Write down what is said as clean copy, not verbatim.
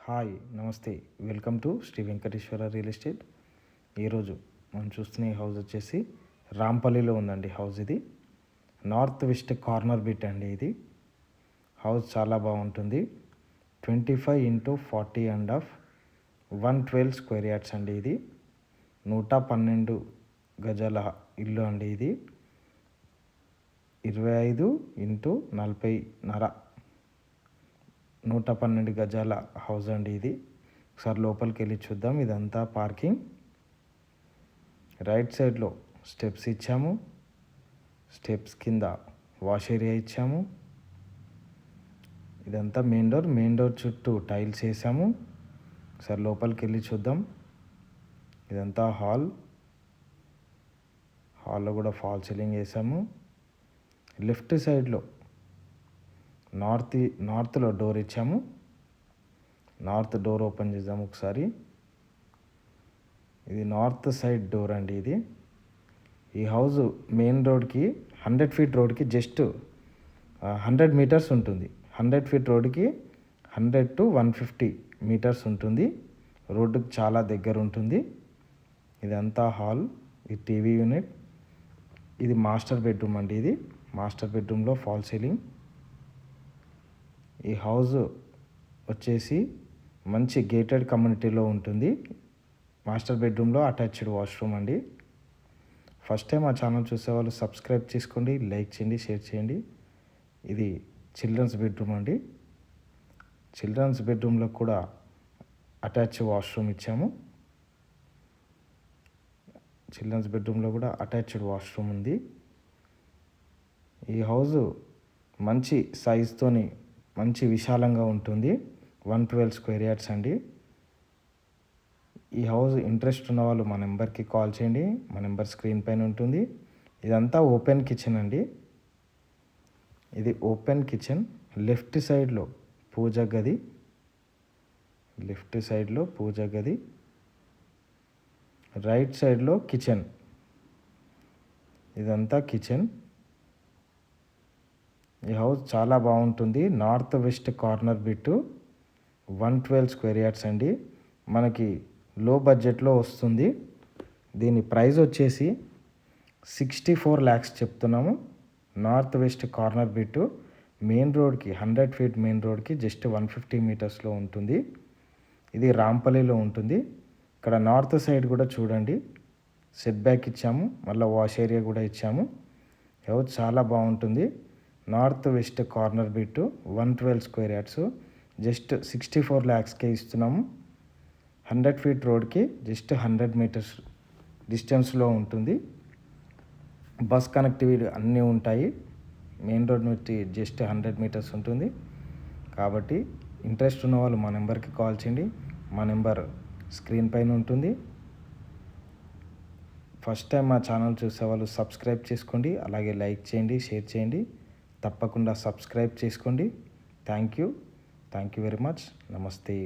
Hi నమస్తే, welcome to Sri Venkateswara real estate. ఈరోజు మనం చూస్తున్న ఈ హౌస్ వచ్చేసి రాంపల్లిలో ఉందండి. హౌస్ ఇది నార్త్ వెస్ట్ కార్నర్ బిట్ అండి. ఇది హౌస్ చాలా బాగుంటుంది. 25x40 112 స్క్వేర్ యార్డ్స్ అండి. ఇది 112 గజాల ఇల్లు అండి. ఇది 25x40 112 గజాల హౌస్ అండి. ఇది ఒకసారి లోపలికి వెళ్ళి చూద్దాం. ఇదంతా పార్కింగ్. రైట్ సైడ్లో స్టెప్స్ ఇచ్చాము. స్టెప్స్ కింద వాష్ ఏరియా ఇచ్చాము. ఇదంతా మెయిన్ డోర్ చుట్టూ టైల్స్ వేసాము. ఒకసారి లోపలికి వెళ్ళి చూద్దాం. ఇదంతా హాల్లో కూడా ఫాల్ సీలింగ్ వేసాము. లెఫ్ట్ సైడ్లో నార్త్లో డోర్ ఇచ్చాము. నార్త్ డోర్ ఓపెన్ చేద్దాము ఒకసారి. ఇది నార్త్ సైడ్ డోర్ అండి. ఇది ఈ హౌస్ మెయిన్ రోడ్కి 100 ఫీట్ రోడ్కి జస్ట్ 100 మీటర్స్ ఉంటుంది. 100 ఫీట్ రోడ్కి 100 to 150 మీటర్స్ ఉంటుంది. రోడ్డుకి చాలా దగ్గర ఉంటుంది. ఇదంతా హాల్. ఈ టీవీ యూనిట్. ఇది మాస్టర్ బెడ్రూమ్ అండి. ఇది మాస్టర్ బెడ్రూమ్లో ఫాల్ సీలింగ్. ఈ హౌస్ వచ్చేసి మంచి గేటెడ్ కమ్యూనిటీలో ఉంటుంది. మాస్టర్ బెడ్రూమ్లో అటాచ్డ్ వాష్రూమ్ అండి. ఫస్ట్ టైం మా ఛానల్ చూసేవాళ్ళు సబ్స్క్రైబ్ చేసుకోండి, లైక్ చేయండి, షేర్ చేయండి. ఇది చిల్డ్రన్స్ బెడ్రూమ్ అండి. చిల్డ్రన్స్ బెడ్రూమ్లో కూడా అటాచ్డ్ వాష్రూమ్ ఇచ్చాము. చిల్డ్రన్స్ బెడ్రూమ్లో కూడా అటాచ్డ్ వాష్రూమ్ ఉంది. ఈ హౌస్ మంచి సైజుతోని మంచి విశాలంగా ఉంటుంది. 112 స్క్వేర్ యార్డ్స్ అండి. ఈ హౌస్ ఇంట్రెస్ట్ ఉన్న వాళ్ళు మా నెంబర్కి కాల్ చేయండి. మా నెంబర్ స్క్రీన్ పైన ఉంటుంది. ఇదంతా ఓపెన్ కిచెన్ అండి. ఇది ఓపెన్ కిచెన్. లెఫ్ట్ సైడ్లో పూజ గది. రైట్ సైడ్లో కిచెన్. ఇదంతా కిచెన్. ఈ హౌస్ చాలా బాగుంటుంది. North west corner bit 112 square yards అండి. మనకి లో బడ్జెట్లో వస్తుంది. దీని ప్రైస్ వచ్చేసి 64 lakhs చెప్తున్నాము. North west corner bit main రోడ్కి 100 ఫీట్ మెయిన్ రోడ్కి జస్ట్ 150 మీటర్స్లో ఉంటుంది. ఇది రాంపల్లిలో ఉంటుంది. ఇక్కడ నార్త్ సైడ్ కూడా చూడండి, సెట్ బ్యాక్ ఇచ్చాము. మళ్ళీ వాష్ ఏరియా కూడా ఇచ్చాము. హౌస్ చాలా బాగుంటుంది. North west corner bit 112 square yards just 64 lakhsకే ఇస్తున్నాము. 100 ఫీట్ రోడ్కి జస్ట్ 100 మీటర్స్ డిస్టెన్స్లో ఉంటుంది. బస్ కనెక్టివిటీ అన్నీ ఉంటాయి. మెయిన్ రోడ్ నుంచి జస్ట్ 100 మీటర్స్ ఉంటుంది. కాబట్టి ఇంట్రెస్ట్ ఉన్న వాళ్ళు మా నెంబర్కి కాల్ చేయండి. మా నెంబర్ స్క్రీన్ పైన ఉంటుంది. ఫస్ట్ టైం మా ఛానల్ చూసేవాళ్ళు సబ్స్క్రైబ్ చేసుకోండి, అలాగే లైక్ చేయండి, షేర్ చేయండి. తప్పకుండా సబ్స్క్రైబ్ చేసుకోండి. Thank you very much. నమస్తే.